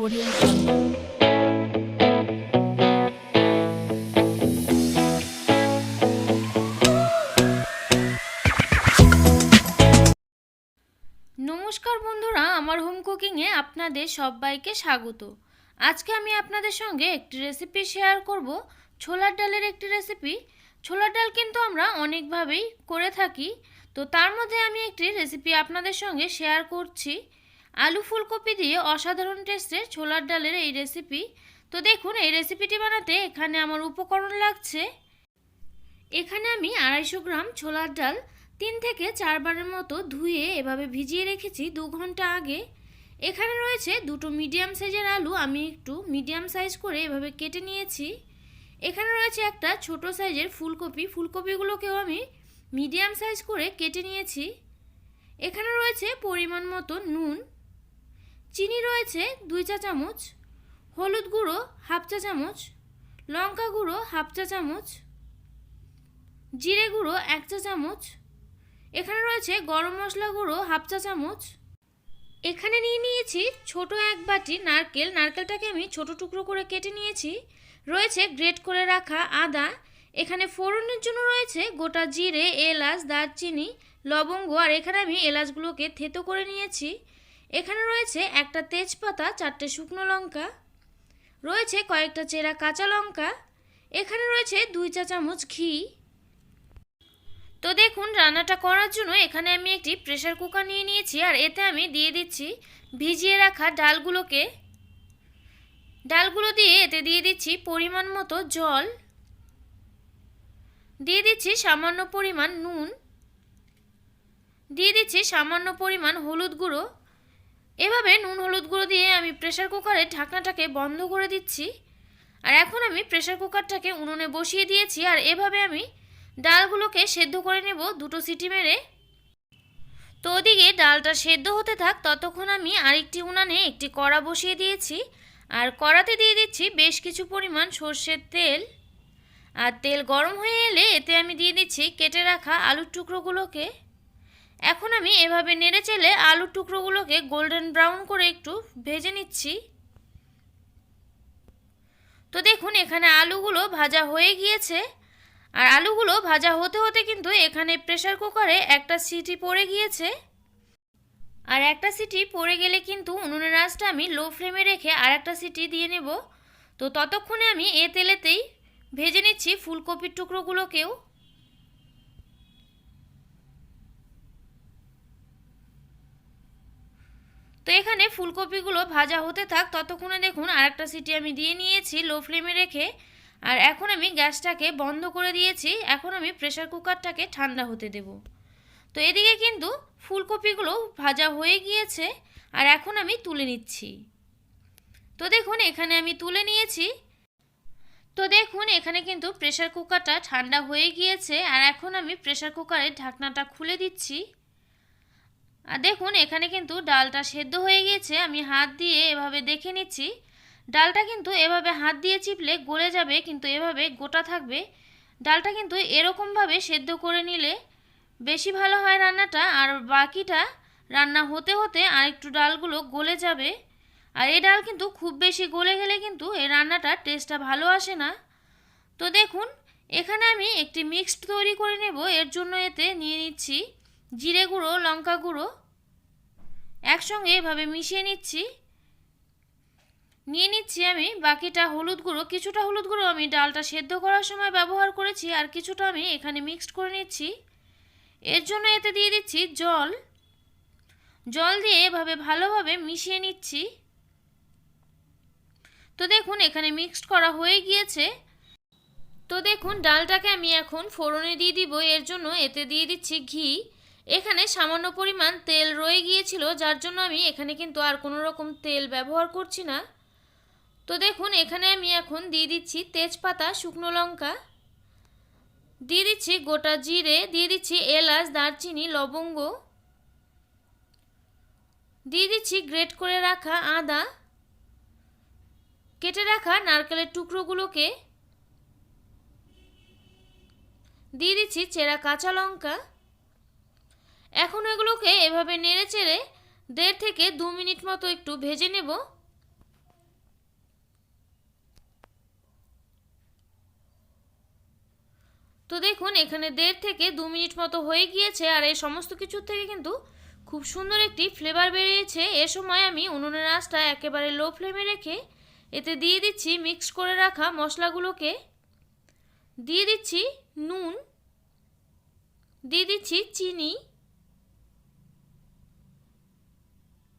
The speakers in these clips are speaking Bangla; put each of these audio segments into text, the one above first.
Audio Jungle. নমস্কার বন্ধুরা, আমার হোম কুকিংয়ে আপনাদের সবাইকে স্বাগত। আজকে আমি আপনাদের সঙ্গে একটি রেসিপি শেয়ার করব, ছোলার ডালের একটি রেসিপি। ছোলার ডাল কিন্তু আমরা অনেকভাবেই করে থাকি, তো তার মধ্যে আমি একটি রেসিপি আপনাদের সঙ্গে শেয়ার করছি। আলু ফুলকপি দিয়ে অসাধারণ টেস্টের ছোলার ডালের এই রেসিপি। তো দেখুন, এই রেসিপিটি বানাতে এখানে আমার উপকরণ লাগছে। এখানে আমি 250 গ্রাম ছোলার ডাল 3 থেকে 4 বারের মতো ধুয়ে এভাবে ভিজিয়ে রেখেছি 2 ঘন্টা আগে। এখানে রয়েছে দুটো মিডিয়াম সাইজের আলু, আমি একটু মিডিয়াম সাইজ করে এভাবে কেটে নিয়েছি। এখানে রয়েছে একটা ছোট সাইজের ফুলকপি, ফুলকপিগুলোকেও আমি মিডিয়াম সাইজ করে কেটে নিয়েছি। এখানে রয়েছে পরিমাণ মতো নুন, চিনি রয়েছে 2 চা চামচ, হলুদ গুঁড়ো 1/2 চা চামচ, লঙ্কা গুঁড়ো 1/2 চা চামচ, জিরে গুঁড়ো 1 চা চামচ, এখানে রয়েছে গরম মশলা গুঁড়ো 1/2 চা চামচ। এখানে নিয়ে নিয়েছি ছোট এক বাটি নারকেল, নারকেলটাকে আমি ছোট টুকরো করে কেটে নিয়েছি। রয়েছে গ্রেট করে রাখা আদা। এখানে ফোড়নের জন্য রয়েছে গোটা জিরে, এলাচ, দারচিনি, লবঙ্গ, আর এখানে আমি এলাচগুলোকে থেতো করে নিয়েছি। এখানে রয়েছে একটা তেজপাতা, 4টে শুকনো লঙ্কা, রয়েছে কয়েকটা চেরা কাঁচা লঙ্কা, এখানে রয়েছে 2 চা চামচ ঘি। তো দেখুন, রান্নাটা করার জন্য এখানে আমি একটি প্রেসার কুকার নিয়ে নিয়েছি, আর এতে আমি দিয়ে দিচ্ছি ভিজিয়ে রাখা ডালগুলোকে। ডালগুলো দিয়ে এতে দিয়ে দিচ্ছি পরিমাণ মতো জল, দিয়ে দিচ্ছি সামান্য পরিমাণ নুন, দিয়ে দিচ্ছি সামান্য পরিমাণ হলুদ গুঁড়ো। এভাবে নুন হলুদ গুঁড়ো দিয়ে আমি প্রেসার কুকারের ঢাকনাটাকে বন্ধ করে দিচ্ছি। আর এখন আমি প্রেসার কুকারটাকে উনুনে বসিয়ে দিয়েছি, আর এভাবে আমি ডালগুলোকে সেদ্ধ করে নেব 2টো সিটি মেরে। তো ওদিকে ডালটা সেদ্ধ হতে থাক, ততক্ষণ আমি আরেকটি উনানে একটি কড়া বসিয়ে দিয়েছি, আর কড়াতে দিয়ে দিচ্ছি বেশ কিছু পরিমাণ সর্ষের তেল। আর তেল গরম হয়ে এলে এতে আমি দিয়ে দিচ্ছি কেটে রাখা আলুর টুকরোগুলোকে। এখন আমি এভাবে নেড়ে চেলে আলুর টুকরোগুলোকে গোল্ডেন ব্রাউন করে একটু ভেজে নিচ্ছি। তো দেখুন, এখানে আলুগুলো ভাজা হয়ে গিয়েছে, আর আলুগুলো ভাজা হতে হতে কিন্তু এখানে প্রেসার কুকারে একটা সিটি পড়ে গিয়েছে। আর একটা সিটি পড়ে গেলে কিন্তু উনুনের আঁচটা আমি লো ফ্লেমে রেখে আর একটা সিটি দিয়ে নেব। তো ততক্ষণে আমি এ তেলেতেই ভেজে নিচ্ছি ফুলকপির টুকরোগুলোকেও। তো এখানে ফুলকপিগুলো ভাজা হতে থাক, ততক্ষণে দেখুন আরেকটা সিটি আমি দিয়ে নিয়েছি লো ফ্লেমে রেখে। আর এখন আমি গ্যাসটাকে বন্ধ করে দিয়েছি। এখন আমি প্রেসার কুকারটাকে ঠান্ডা হতে দেব। তো এদিকে কিন্তু ফুলকপিগুলো ভাজা হয়ে গিয়েছে, আর এখন আমি তুলে নিচ্ছি। তো দেখুন, এখানে আমি তুলে নিয়েছি। তো দেখুন, এখানে কিন্তু প্রেসার কুকারটা ঠান্ডা হয়ে গিয়েছে, আর এখন আমি প্রেসার কুকারের ঢাকনাটা খুলে দিচ্ছি। আর দেখুন, এখানে কিন্তু ডালটা সেদ্ধ হয়ে গিয়েছে। আমি হাত দিয়ে এভাবে দেখে নিচ্ছি। ডালটা কিন্তু এভাবে হাত দিয়ে চিপলে গলে যাবে, কিন্তু এভাবে গোটা থাকবে। ডালটা কিন্তু এরকমভাবে সেদ্ধ করে নিলে বেশি ভালো হয় রান্নাটা, আর বাকিটা রান্না হতে হতে আরেকটু ডালগুলো গলে যাবে। আর এই ডাল কিন্তু খুব বেশি গলে গেলে কিন্তু এই রান্নাটার টেস্টটা ভালো আসে না। তো দেখুন, এখানে আমি একটি মিক্সড তৈরি করে নেব। এর জন্য এতে নিয়ে নিচ্ছি জিরে গুঁড়ো, লঙ্কা গুঁড়ো, একসঙ্গে এভাবে মিশিয়ে নিচ্ছি। নিয়ে নিচ্ছি আমি বাকিটা হলুদ গুঁড়ো। কিছুটা হলুদ গুঁড়ো আমি ডালটা সেদ্ধ করার সময় ব্যবহার করেছি, আর কিছুটা আমি এখানে মিক্সড করে নিচ্ছি। এর জন্য এতে দিয়ে দিচ্ছি জল। জল দিয়ে এভাবে ভালোভাবে মিশিয়ে নিচ্ছি। তো দেখুন, এখানে মিক্সড করা হয়ে গিয়েছে। তো দেখুন, ডালটাকে আমি এখন ফোড়নে দিয়ে দিব। এর জন্য এতে দিয়ে দিচ্ছি ঘি। এখানে সামান্য পরিমাণ তেল রয়ে গিয়েছিল, যার জন্য আমি এখানে কিন্তু আর কোনো রকম তেল ব্যবহার করছি না। তো দেখুন, এখানে আমি এখন দিয়ে দিচ্ছি তেজপাতা, শুকনো লঙ্কা, দিয়ে দিচ্ছি গোটা জিরে, দিয়ে দিচ্ছি এলাচ, দারচিনি, লবঙ্গ, দিয়ে দিচ্ছি গ্রেট করে রাখা আদা, কেটে রাখা নারকেলের টুকরোগুলোকে, দিয়ে দিচ্ছি চেরা কাঁচা লঙ্কা। এখন এগুলোকে এভাবে নেড়ে চেড়ে 1.5 থেকে 2 মিনিট মতো একটু ভেজে নেব। তো দেখুন এখানে 1.5 থেকে 2 মিনিট মতো হয়ে গিয়েছে আর এই সমস্ত কিছু থেকে কিন্তু খুব সুন্দর একটি ফ্লেভার বেরিয়েছে। এ সময় আমি উনুনের আঁচটা একেবারে লো ফ্লেমে রেখে এতে দিয়ে দিচ্ছি মিক্স করে রাখা মশলাগুলোকে, দিয়ে দিচ্ছি নুন, দিয়ে দিচ্ছি চিনি।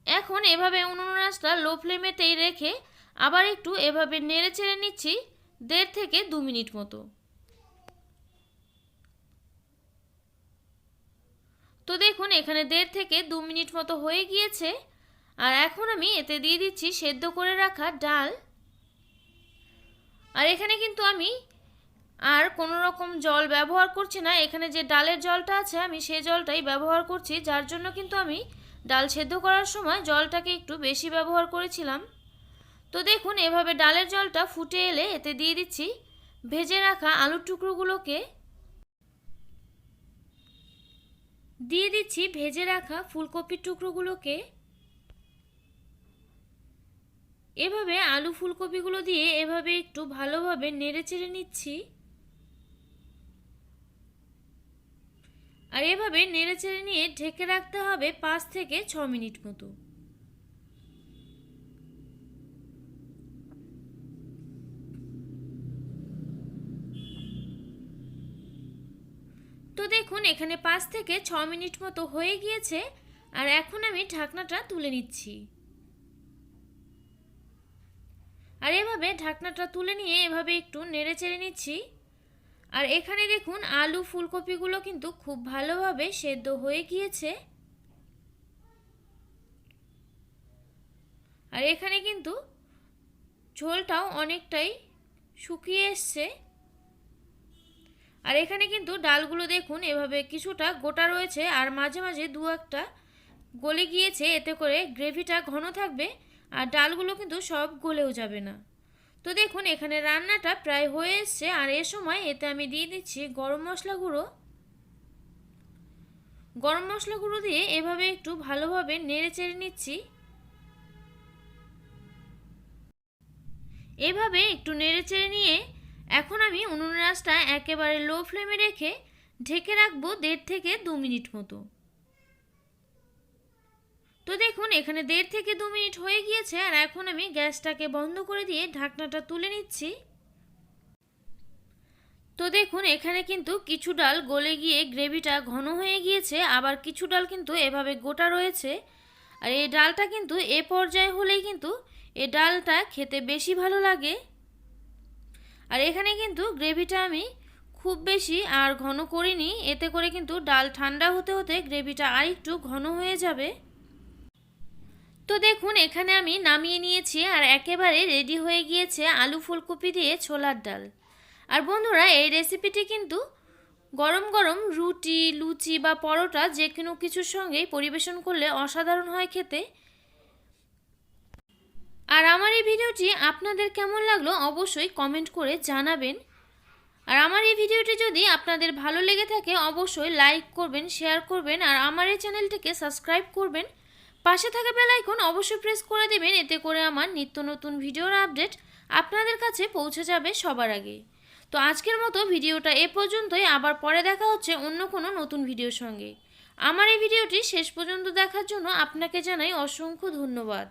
এখন এভাবে উনুনের আঁচটা লো ফ্লেমেতেই রেখে আবার একটু এভাবে নেড়ে চেড়ে নিচ্ছি 1.5 থেকে 2 মিনিট মতো। তো দেখুন এখানে 1.5 থেকে 2 মিনিট মতো হয়ে গিয়েছে আর এখন আমি এতে দিয়ে দিচ্ছি সেদ্ধ করে রাখা ডাল। আর এখানে কিন্তু আমি আর কোনো রকম জল ব্যবহার করছি না, এখানে যে ডালের জলটা আছে আমি সেই জলটাই ব্যবহার করছি, যার জন্য কিন্তু আমি ডাল সেদ্ধ করার সময় জলটাকে একটু বেশি ব্যবহার করেছিলাম। তো দেখুন এভাবে ডালের জলটা ফুটে এলে এতে দিয়ে দিচ্ছি ভেজে রাখা আলুর টুকরোগুলোকে, দিয়ে দিচ্ছি ভেজে রাখা ফুলকপির টুকরোগুলোকে। এভাবে আলু ফুলকপিগুলো দিয়ে এভাবে একটু ভালোভাবে নেড়ে চেড়ে নিচ্ছি আর এভাবে নেড়ে চেড়ে নিয়ে ঢেকে রাখতে হবে 5 থেকে 6 মিনিট মতো। তো দেখুন এখানে 5 থেকে 6 মিনিট মতো হয়ে গিয়েছে আর এখন আমি ঢাকনাটা তুলে নিচ্ছি। আর এভাবে ঢাকনাটা তুলে নিয়ে এভাবে একটু নেড়ে চেড়ে নিচ্ছি আর এখানে দেখুন আলু ফুলকপিগুলো কিন্তু খুব ভালোভাবে সেদ্ধ হয়ে গিয়েছে আর এখানে কিন্তু ঝোলটাও অনেকটাই শুকিয়ে এসছে। আর এখানে কিন্তু ডালগুলো দেখুন এভাবে কিছুটা গোটা রয়েছে আর মাঝে মাঝে দু একটা গলে গিয়েছে, এতে করে গ্রেভিটা ঘন থাকবে আর ডালগুলো কিন্তু সব গলেও যাবে না। তো দেখুন এখানে রান্নাটা প্রায় হয়ে এসছে আর এ সময় এতে আমি দিয়ে দিচ্ছি গরম মশলা গুঁড়ো। গরম মশলা গুঁড়ো দিয়ে এভাবে একটু ভালোভাবে নেড়ে চেড়ে নিচ্ছি। এভাবে একটু নেড়ে চেড়ে নিয়ে এখন আমি উনুনের আঁচটা একেবারে লো ফ্লেমে রেখে ঢেকে রাখবো 1.5 থেকে 2 মিনিট মতো। তো দেখুন এখানে 1.5 থেকে 2 মিনিট হয়ে গিয়েছে আর এখন আমি গ্যাসটাকে বন্ধ করে দিয়ে ঢাকনাটা তুলে নিচ্ছি। তো দেখুন এখানে কিন্তু কিছু ডাল গলে গিয়ে গ্রেভিটা ঘন হয়ে গিয়েছে, আবার কিছু ডাল কিন্তু এভাবে গোটা রয়েছে। আর এই ডালটা কিন্তু এ পর্যায়ে হলেই কিন্তু এই ডালটা খেতে বেশি ভালো লাগে। আর এখানে কিন্তু গ্রেভিটা আমি খুব বেশি আর ঘন করিনি, এতে করে কিন্তু ডাল ঠান্ডা হতে হতে গ্রেভিটা আর একটু ঘন হয়ে যাবে। তো দেখুন এখানে আমি নামিয়ে নিয়েছি আর একেবারে রেডি হয়ে গিয়েছে আলু ফুলকপি দিয়ে ছোলার ডাল। আর বন্ধুরা এই রেসিপিটি কিন্তু গরম গরম রুটি, লুচি বা পরোটা যে কোনো কিছুর সঙ্গেই পরিবেশন করলে অসাধারণ হয় খেতে। আর আমার এই ভিডিওটি আপনাদের কেমন লাগলো অবশ্যই কমেন্ট করে জানাবেন। আর আমার এই ভিডিওটি যদি আপনাদের ভালো লেগে থাকে অবশ্যই লাইক করবেন, শেয়ার করবেন আর আমার এই চ্যানেলটিকে সাবস্ক্রাইব করবেন। পাশে থাকা বেল আইকন অবশ্যই প্রেস করে দেবেন, এতে করে আমার নিত্য নতুন ভিডিওর আপডেট আপনাদের কাছে পৌঁছে যাবে সবার আগে। তো আজকের মতো ভিডিওটা এ পর্যন্তই, আবার পরে দেখা হচ্ছে অন্য কোনো নতুন ভিডিওর সঙ্গে। আমার এই ভিডিওটি শেষ পর্যন্ত দেখার জন্য আপনাকে জানাই অসংখ্য ধন্যবাদ।